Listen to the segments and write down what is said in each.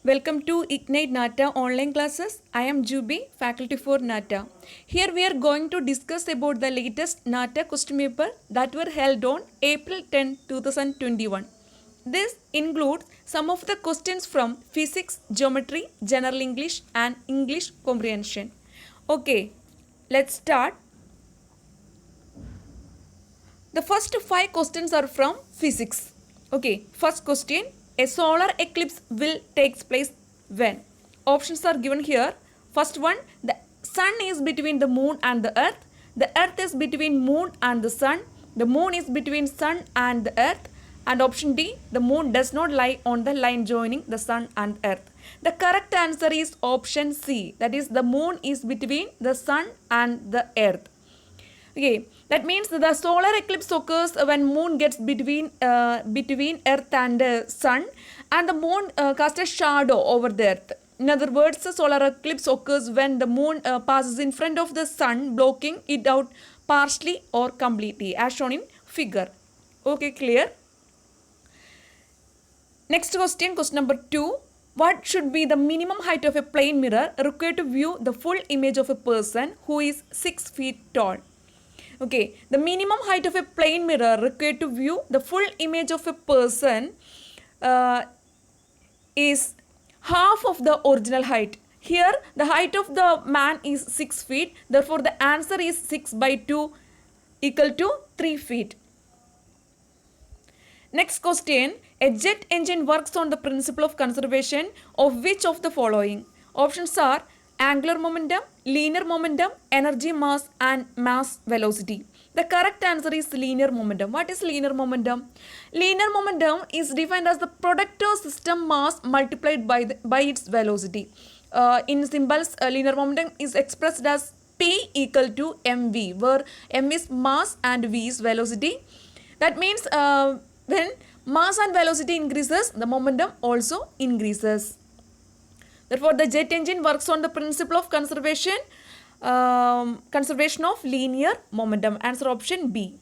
Welcome to Ignite NATA online classes. I am Jubi, faculty for NATA. Here we are going to discuss about the latest NATA question paper that were held on April 10, 2021. This includes some of the questions from physics, geometry, general English and English comprehension. Okay, let's start. The first 5 questions are from physics. Okay, first question. A solar eclipse will take place when? Options are given here. First one, the sun is between the moon and the earth. The earth is between moon and the sun. The moon is between sun and the earth. And option D, the moon does not lie on the line joining the sun and earth. The correct answer is option C. That is, the moon is between the sun and the earth. Okay, that means the solar eclipse occurs when moon gets between earth and sun, and the moon casts a shadow over the earth. In other words, the solar eclipse occurs when the moon passes in front of the sun, blocking it out partially or completely, as shown in figure. Okay, clear? Next question, question number 2. What should be the minimum height of a plane mirror required to view the full image of a person who is 6 feet tall? Okay, the minimum height of a plane mirror required to view the full image of a person is half of the original height. Here, the height of the man is 6 feet. Therefore, the answer is 6 by 2 equal to 3 feet. Next question. A jet engine works on the principle of conservation of which of the following? Options are angular momentum, linear momentum, energy mass and mass velocity. The correct answer is linear momentum. What is linear momentum? Linear momentum is defined as the product of system mass multiplied by its velocity. In symbols, linear momentum is expressed as P equal to mv, where m is mass and v is velocity. That means when mass and velocity increases, the momentum also increases. Therefore, the jet engine works on the principle of conservation of linear momentum. Answer option B.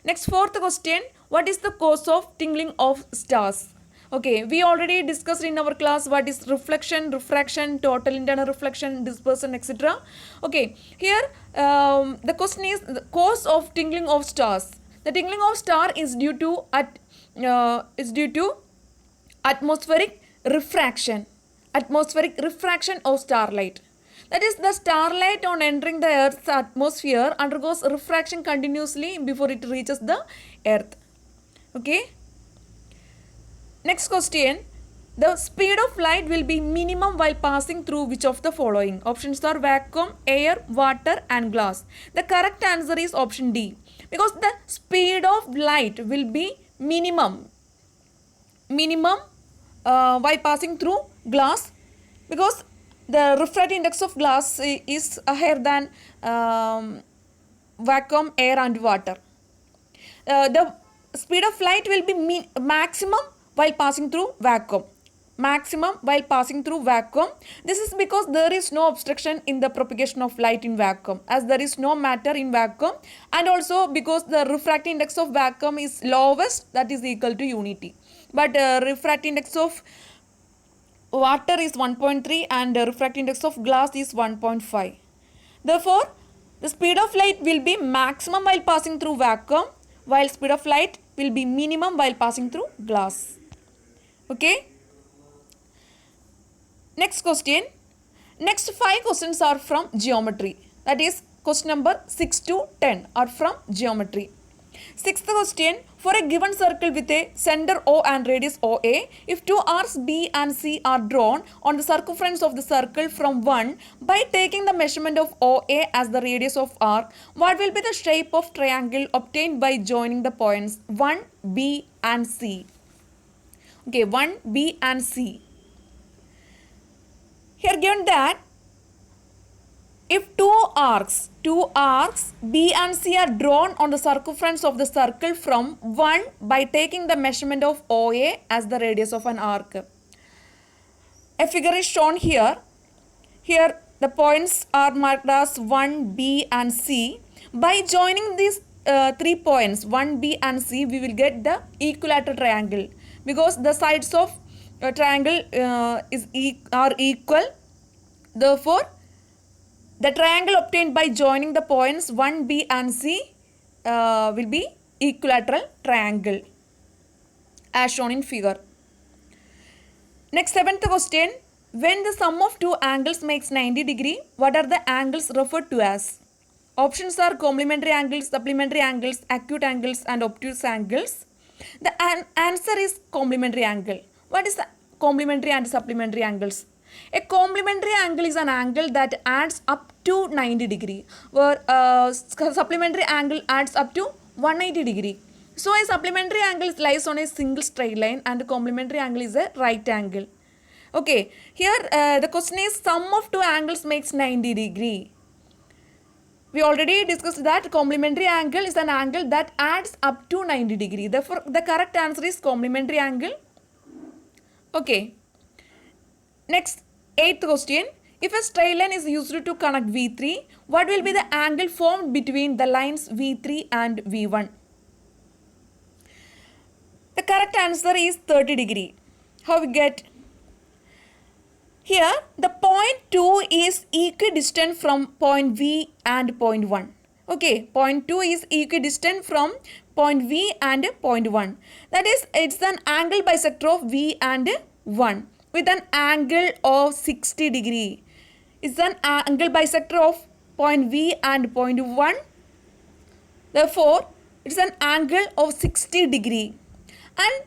Next, fourth question. What is the cause of tingling of stars? Okay, we already discussed in our class what is reflection, refraction, total internal reflection, dispersion, etc. Okay, here the question is the cause of tingling of stars. The tingling of star is due to atmospheric refraction. Atmospheric refraction of starlight. That is, the starlight on entering the Earth's atmosphere undergoes refraction continuously before it reaches the Earth. Okay. Next question. The speed of light will be minimum while passing through which of the following? Options are vacuum, air, water and glass. The correct answer is option D. Because the speed of light will be minimum while passing through glass, because the refractive index of glass is higher than vacuum, air and water. The speed of light will be maximum while passing through vacuum. This is because there is no obstruction in the propagation of light in vacuum, as there is no matter in vacuum, and also because the refractive index of vacuum is lowest, that is equal to unity. But refractive index of water is 1.3 and refractive index of glass is 1.5. Therefore, the speed of light will be maximum while passing through vacuum, while speed of light will be minimum while passing through glass. Okay. Next question. Next 5 questions are from geometry. That is, question number 6 to 10 are from geometry. Sixth question. For a given circle with a center O and radius OA, if two arcs B and C are drawn on the circumference of the circle from 1 by taking the measurement of OA as the radius of arc, what will be the shape of triangle obtained by joining the points 1, B and C? Okay, 1, B and C. Here given that if two arcs B and C are drawn on the circumference of the circle from 1 by taking the measurement of OA as the radius of an arc. A figure is shown here. Here the points are marked as 1, B and C. By joining these 3 points 1, B and C, we will get the equilateral triangle, because the sides of triangle are equal. Therefore, the triangle obtained by joining the points 1, B and C will be equilateral triangle as shown in figure. Next, 7th question. When the sum of two angles makes 90 degree, what are the angles referred to as? Options are complementary angles, supplementary angles, acute angles and obtuse angles. The answer is complementary angle. What is the complementary and supplementary angles? A complementary angle is an angle that adds up to 90 degree, where supplementary angle adds up to 180 degree. So a supplementary angle lies on a single straight line and a complementary angle is a right angle. Okay, here the question is sum of two angles makes 90 degree. We already discussed that complementary angle is an angle that adds up to 90 degree. Therefore, the correct answer is complementary angle. Okay. Next, 8th question. If a straight line is used to connect V3, what will be the angle formed between the lines V3 and V1? The correct answer is 30 degree. How we get? Here, the point 2 is equidistant from point V and point 1. Okay, point 2 is equidistant from point V and point 1. That is, it's an angle bisector of V and 1 with an angle of 60 degree. It's an angle bisector of point V and point 1. Therefore, it's an angle of 60 degree. And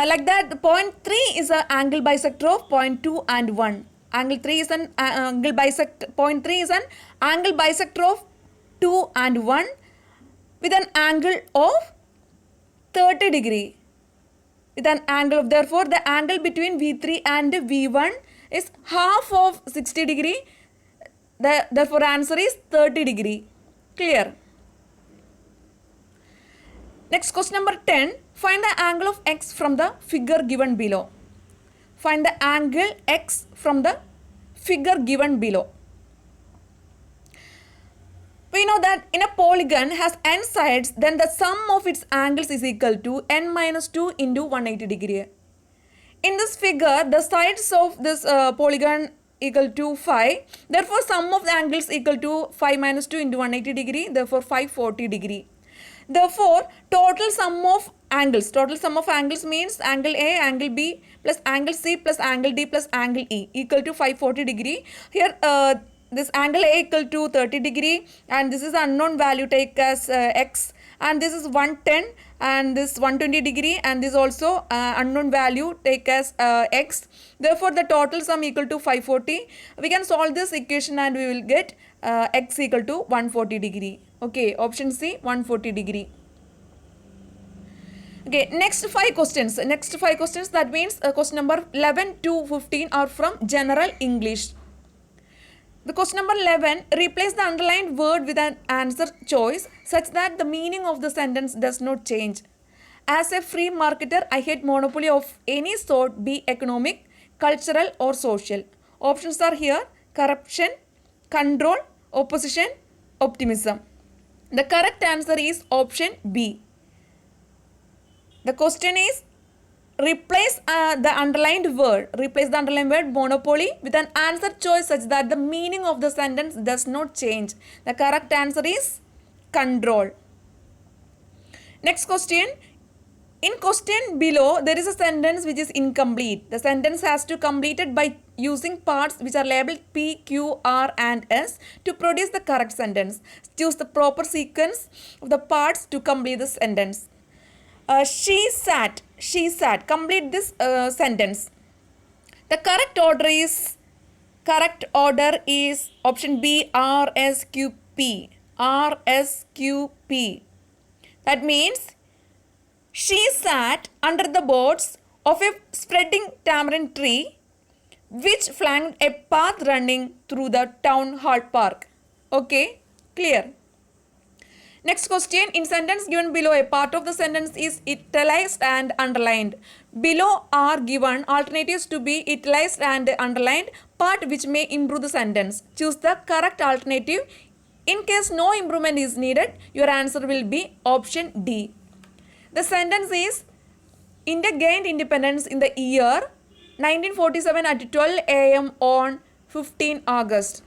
like that, point 3 is an angle bisector of point 2 and 1. Angle 3 is an angle bisector. Point 3 is an angle bisector of 2 and 1 with an angle of 30 degree. With an angle of, therefore, the angle between V3 and V1 is half of 60 degree. Therefore, answer is 30 degree. Clear? Next, question number 10. Find the angle of x from the figure given below. Find the angle x from the figure given below. We know that in a polygon has n sides, then the sum of its angles is equal to n minus 2 into 180 degree. In this figure, the sides of this polygon equal to 5. Therefore, sum of the angles equal to 5 minus 2 into 180 degree. Therefore, 540 degree. Therefore, total sum of angles means angle A, angle B plus angle C plus angle D plus angle E equal to 540 degree. Here this angle A equal to 30 degree and this is unknown value take as x, and this is 110 and this 120 degree and this also unknown value take as x. Therefore, the total sum equal to 540. We can solve this equation and we will get x equal to 140 degree. Okay, option C, 140 degree. Okay, next 5 questions. That means question number 11 to 15 are from general English. The question number 11, replace the underlined word with an answer choice such that the meaning of the sentence does not change. As a free marketer, I hate monopoly of any sort, be economic, cultural or social. Options are here: corruption, control, opposition, optimism. The correct answer is option B. The question is replace the underlined word monopoly with an answer choice such that the meaning of the sentence does not change. The correct answer is control. Next question. In question below, there is a sentence which is incomplete. The sentence has to be completed by using parts which are labeled P, Q, R and S to produce the correct sentence. Choose the proper sequence of the parts to complete the sentence. She sat. Complete this sentence. The correct order is option B, R, S, Q, P. R, S, Q, P. That means she sat under the boughs of a spreading tamarind tree which flanked a path running through the town hall park. Okay, clear. Next question. In sentence given below, a part of the sentence is italicized and underlined. Below are given alternatives to be italicized and underlined part which may improve the sentence. Choose the correct alternative. In case no improvement is needed, your answer will be option D. The sentence is India gained independence in the year 1947 at 12 a.m. on 15 August.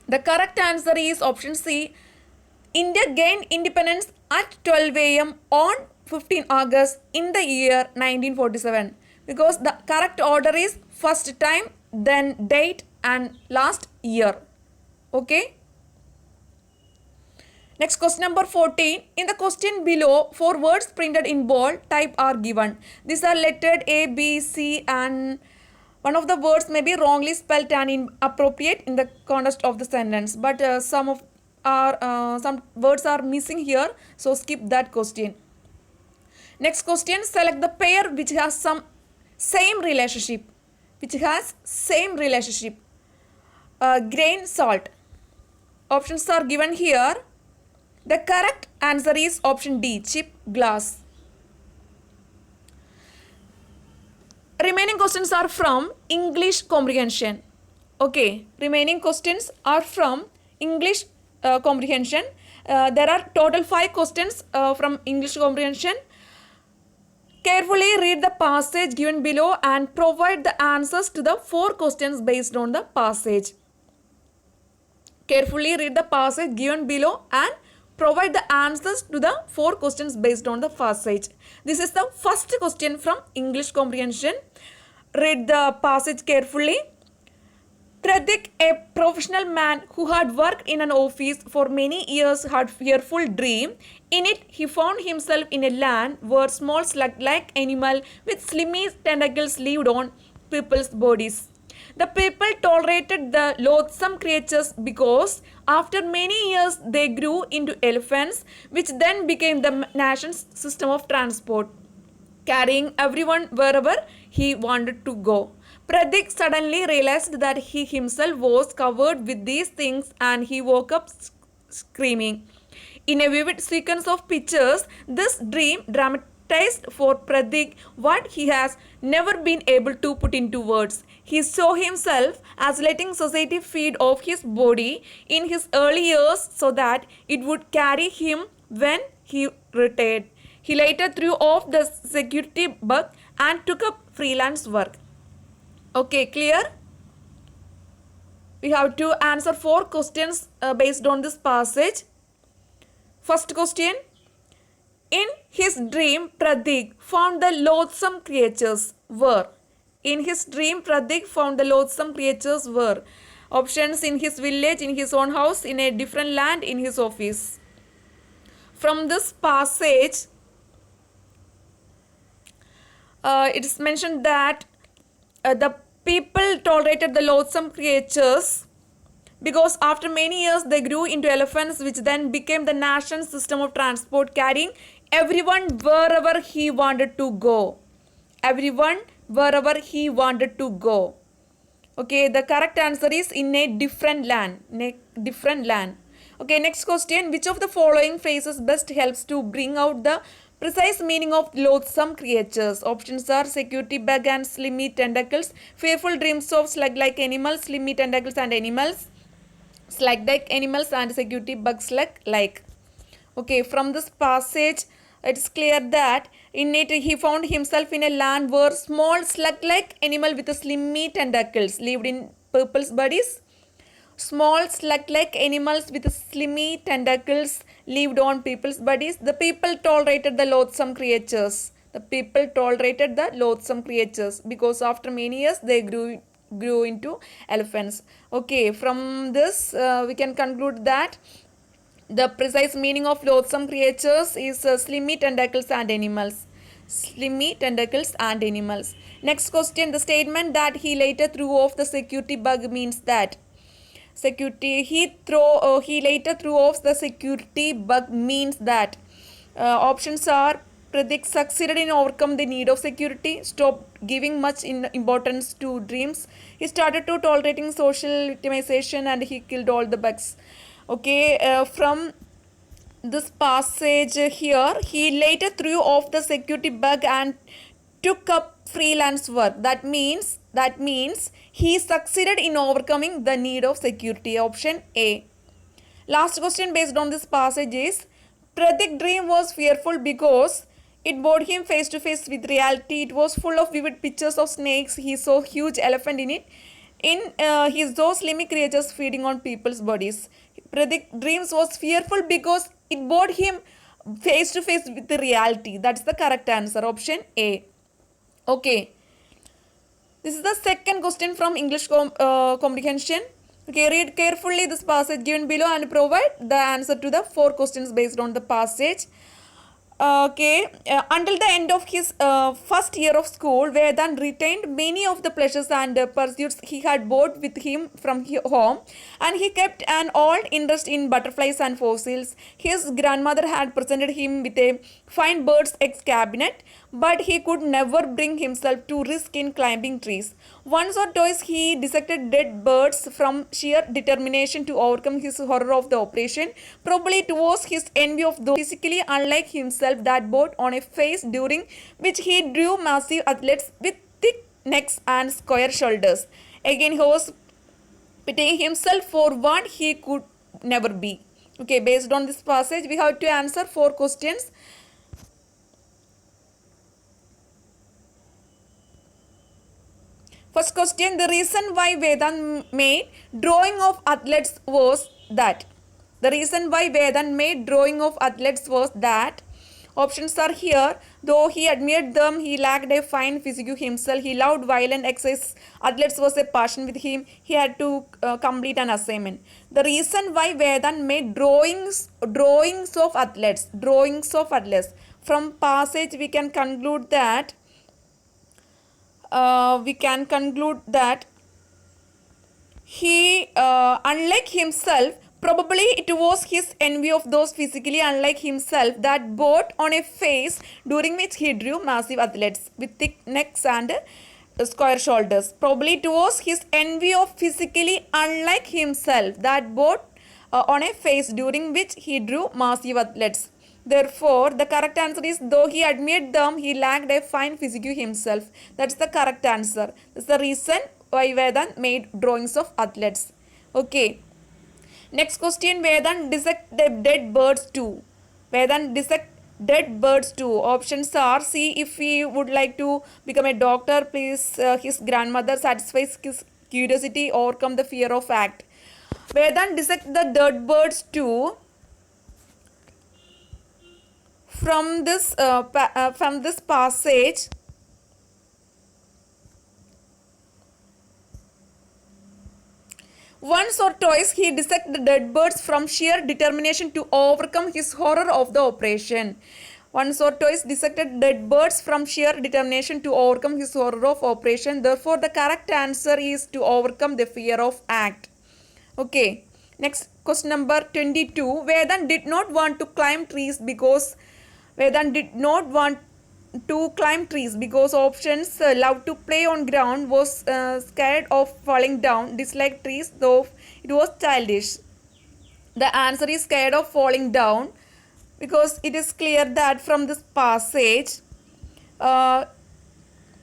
The correct answer is option C. India gained independence at 12 a.m. on 15 August in the year 1947, because the correct order is first time, then date and last year. Okay. Next, question number 14. In the question below, 4 words printed in bold type are given. These are lettered A, B, C, and one of the words may be wrongly spelled and inappropriate in the context of the sentence. But some words are missing here, so skip that question. Next question. Select the pair which has some same relationship. Grain, salt. Options are given here. The correct answer is option D, chip, glass. Remaining questions are from English comprehension. Okay, remaining questions are from English comprehension. There are total 5 questions from English comprehension. Carefully read the passage given below and provide the answers to the 4 questions based on the passage. Carefully read the passage given below and provide the answers to the 4 questions based on the passage. This is the first question from English comprehension. Read the passage carefully. Pratik, a professional man who had worked in an office for many years, had a fearful dream. In it, he found himself in a land where small slug-like animals with slimy tentacles lived on people's bodies. The people tolerated the loathsome creatures because after many years they grew into elephants, which then became the nation's system of transport, carrying everyone wherever he wanted to go. Pratik suddenly realized that he himself was covered with these things and he woke up screaming. In a vivid sequence of pictures, this dream dramatized for Pratik what he has never been able to put into words. He saw himself as letting society feed off his body in his early years so that it would carry him when he retired. He later threw off the security bug and took up freelance work. Okay, clear? We have to answer 4 questions based on this passage. First question. In his dream, Pratik found the loathsome creatures were. In his dream, Pratik found the loathsome creatures were. Options: in his village, in his own house, in a different land, in his office. From this passage, it is mentioned that the people tolerated the loathsome creatures because after many years they grew into elephants, which then became the national system of transport, carrying everyone wherever he wanted to go. Everyone wherever he wanted to go. Okay, the correct answer is in a different land. Okay, next question. Which of the following phrases best helps to bring out the precise meaning of loathsome creatures? Options are security bug and slimy tentacles, fearful dreams of slug-like animals, slimy tentacles and animals, slug-like animals and security bug slug-like. Okay, from this passage, it is clear that in it he found himself in a land where small slug-like animal with slimy tentacles lived in people's bodies. Small slug-like animals with slimy tentacles lived on people's bodies. The people tolerated the loathsome creatures. Because after many years they grew into elephants. Okay, from this we can conclude that the precise meaning of loathsome creatures is slimy tentacles and animals. Next question. The statement that he later threw off the security bug means that he later threw off the security bug means that options are: Pratik succeeded in overcome the need of security, stopped giving much importance to dreams, he started to tolerating social victimization, and he killed all the bugs. Okay, from this passage here, he later threw off the security bug and took up freelance work. That means he succeeded in overcoming the need of security. Option A. Last question based on this passage is: Pratik's dream was fearful because It brought him face to face with reality. It was full of vivid pictures of snakes. He saw huge elephant in it. He saw slimy creatures feeding on people's bodies. Predict dreams was fearful because it brought him face to face with the reality. That's the correct answer. Option A. Okay. This is the second question from English comprehension. Okay, read carefully this passage given below and provide the answer to the 4 questions based on the passage. Until the end of his first year of school, Vedant retained many of the pleasures and pursuits he had brought with him from home, and he kept an old interest in butterflies and fossils. His grandmother had presented him with a fine bird's eggs cabinet, but he could never bring himself to risk in climbing trees. Once or twice he dissected dead birds from sheer determination to overcome his horror of the operation. Probably it was his envy of those physically unlike himself that brought on a phase during which he drew massive athletes with thick necks and square shoulders. Again, he was pitying himself for what he could never be. Okay, based on this passage, we have to answer 4 questions. First question, the reason why Vedant made drawing of athletes was that. The reason why Vedant made drawing of athletes was that. Options are here. Though he admired them, he lacked a fine physique himself. He loved violent exercise. Athletes was a passion with him. He had to complete an assignment. The reason why Vedant made drawings of athletes. From passage we can conclude that he, unlike himself, probably it was his envy of those physically unlike himself that brought on a phase during which he drew massive athletes with thick necks and square shoulders. Probably it was his envy of physically unlike himself that brought on a phase during which he drew massive athletes. Therefore, the correct answer is, though he admired them, he lacked a fine physique himself. That's the correct answer. That's the reason why Vedant made drawings of athletes. Okay. Next question, Vedant dissect dead birds too. Vedant dissect dead birds too. Options are, see if he would like to become a doctor, please his grandmother satisfies his curiosity, overcome the fear of act. Vedant dissect the dead birds too. From this passage, once or twice he dissected the dead birds from sheer determination to overcome his horror of the operation. Once or twice dissected dead birds from sheer determination to overcome his horror of operation. Therefore, the correct answer is to overcome the fear of act. Okay. Next, question number 22. Vedant did not want to climb trees because options loved to play on ground, was scared of falling down, disliked trees, though it was childish. The answer is scared of falling down, because it is clear that from this passage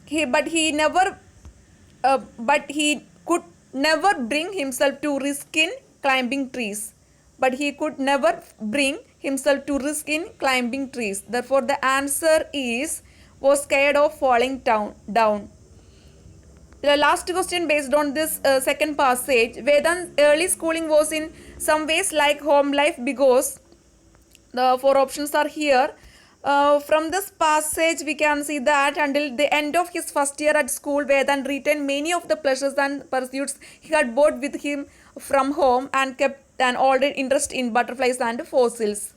he could never bring himself to risk in climbing trees. Therefore, the answer is, was scared of falling down. The last question based on this second passage, Vedant's early schooling was in some ways like home life because the 4 options are here. From this passage we can see that until the end of his first year at school, Vedant retained many of the pleasures and pursuits he had brought with him from home and kept an old interest in butterflies and fossils.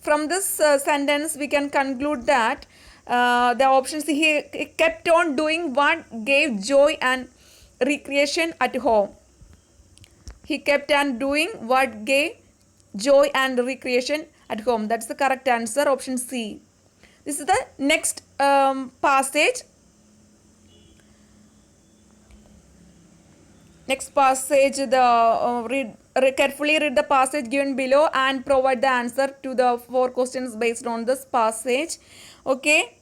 From this sentence we can conclude that the options, he kept on doing what gave joy and recreation at home. He kept on doing what gave joy and recreation at home. That's the correct answer, option C. This is the next passage. Carefully read the passage given below and provide the answer to the 4 questions based on this passage. Okay.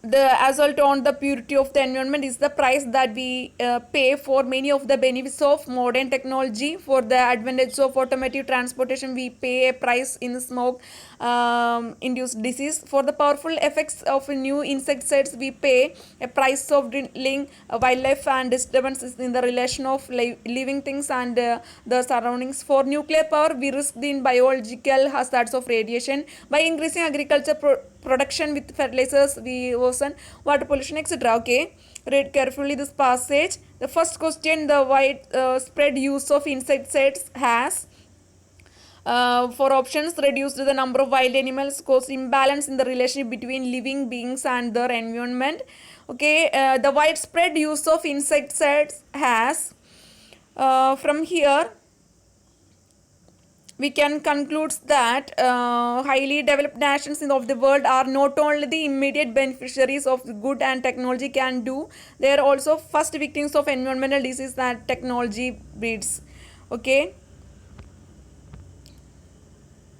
the assault on the purity of the environment is the price that we pay for many of the benefits of modern technology. For the advantage of automotive transportation, we pay a price in smoke induced disease. For the powerful effects of new insecticides, we pay a price of drilling wildlife and disturbances in the relation of living things and the surroundings. For nuclear power, we risk the biological hazards of radiation. By increasing agriculture production with fertilizers, we worsen water pollution, etc. Okay, read carefully this passage. The first question, the widespread use of insecticides has for options, reduced the number of wild animals, caused imbalance in the relationship between living beings and their environment. Okay, the widespread use of insecticides has from here we can conclude that highly developed nations of the world are not only the immediate beneficiaries of good and technology can do, they are also first victims of environmental disease that technology breeds. Okay.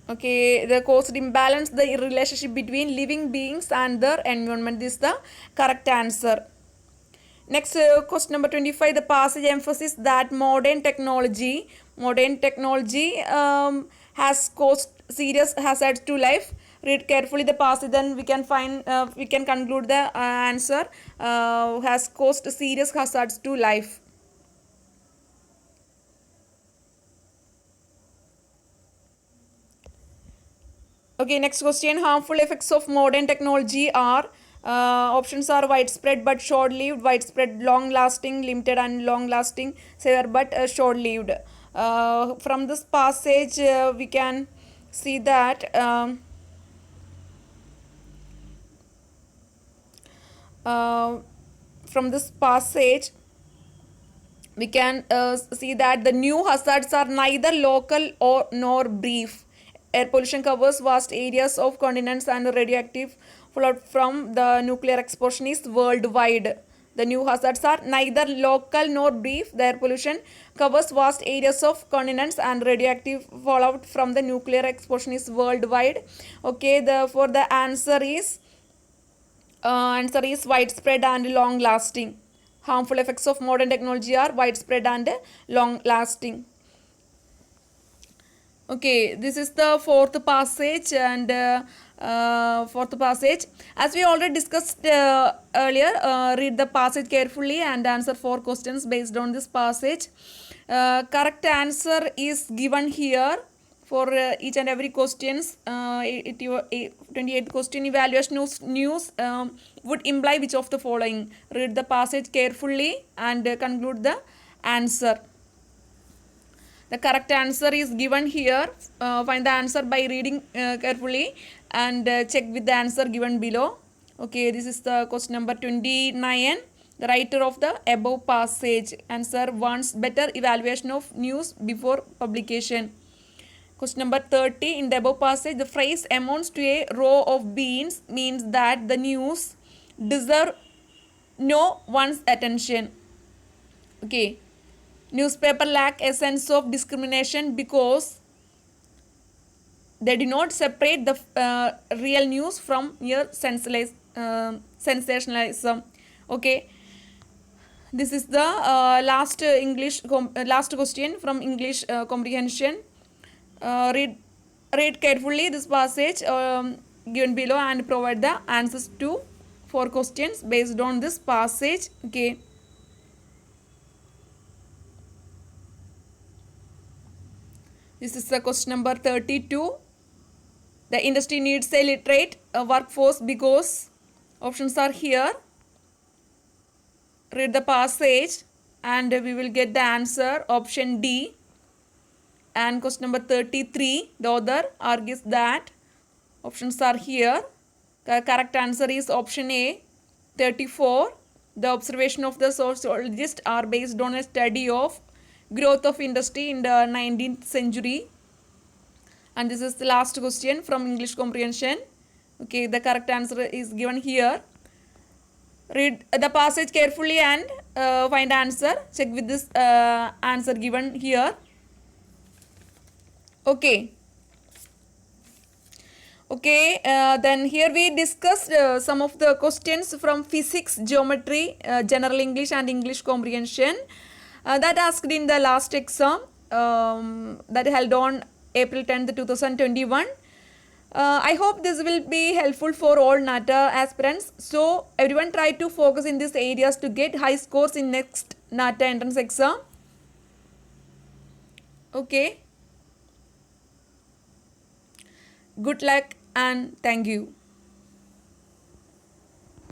Okay, the caused imbalance the relationship between living beings and their environment. This is the correct answer. Next, question number 25. The passage emphasizes that modern technology has caused serious hazards to life. Read carefully the passage, then we can conclude the answer. Has caused serious hazards to life. Okay, next question. Harmful effects of modern technology are options are widespread but short-lived, widespread, long-lasting, limited and long-lasting, severe but short-lived. From this passage, we can see that from this passage we can see that the new hazards are neither local or nor brief. Air pollution covers vast areas of continents and radioactive fallout from the nuclear explosion is worldwide. The new hazards are neither local nor brief. The air pollution covers vast areas of continents and radioactive fallout from the nuclear explosion is worldwide. Okay, therefore the answer is widespread and long lasting. Harmful effects of modern technology are widespread and long lasting. Okay, this is the fourth passage and fourth passage. As we already discussed earlier, read the passage carefully and answer 4 questions based on this passage. Correct answer is given here for each and every questions. 28 question evaluation of news would imply which of the following. Read the passage carefully and conclude the answer. The correct answer is given here. Find the answer by reading carefully and check with the answer given below. Okay, this is the question number 29. The writer of the above passage answer wants better evaluation of news before publication. Question number 30. In the above passage, the phrase amounts to a row of beans means that the news deserve no one's attention. Okay. Newspaper lack a sense of discrimination because they do not separate the real news from mere sensationalism. Okay, this is the last question from English comprehension. Read carefully this passage given below and provide the answers to 4 questions based on this passage. Okay. This is the question number 32. The industry needs a literate workforce because options are here. Read the passage and we will get the answer option D. And question number 33. The author argues that options are here. The correct answer is option A. 34. The observation of the sociologist are based on a study of growth of industry in the 19th century. And this is the last question from English comprehension. Okay, the correct answer is given here. Read the passage carefully and find answer. Check with this answer given here. Okay. Okay, then here we discussed some of the questions from physics, geometry, general English and English comprehension that asked in the last exam that held on April 10th, 2021. I hope this will be helpful for all NATA aspirants. So everyone try to focus in these areas to get high scores in next NATA entrance exam. Okay. Good luck and thank you.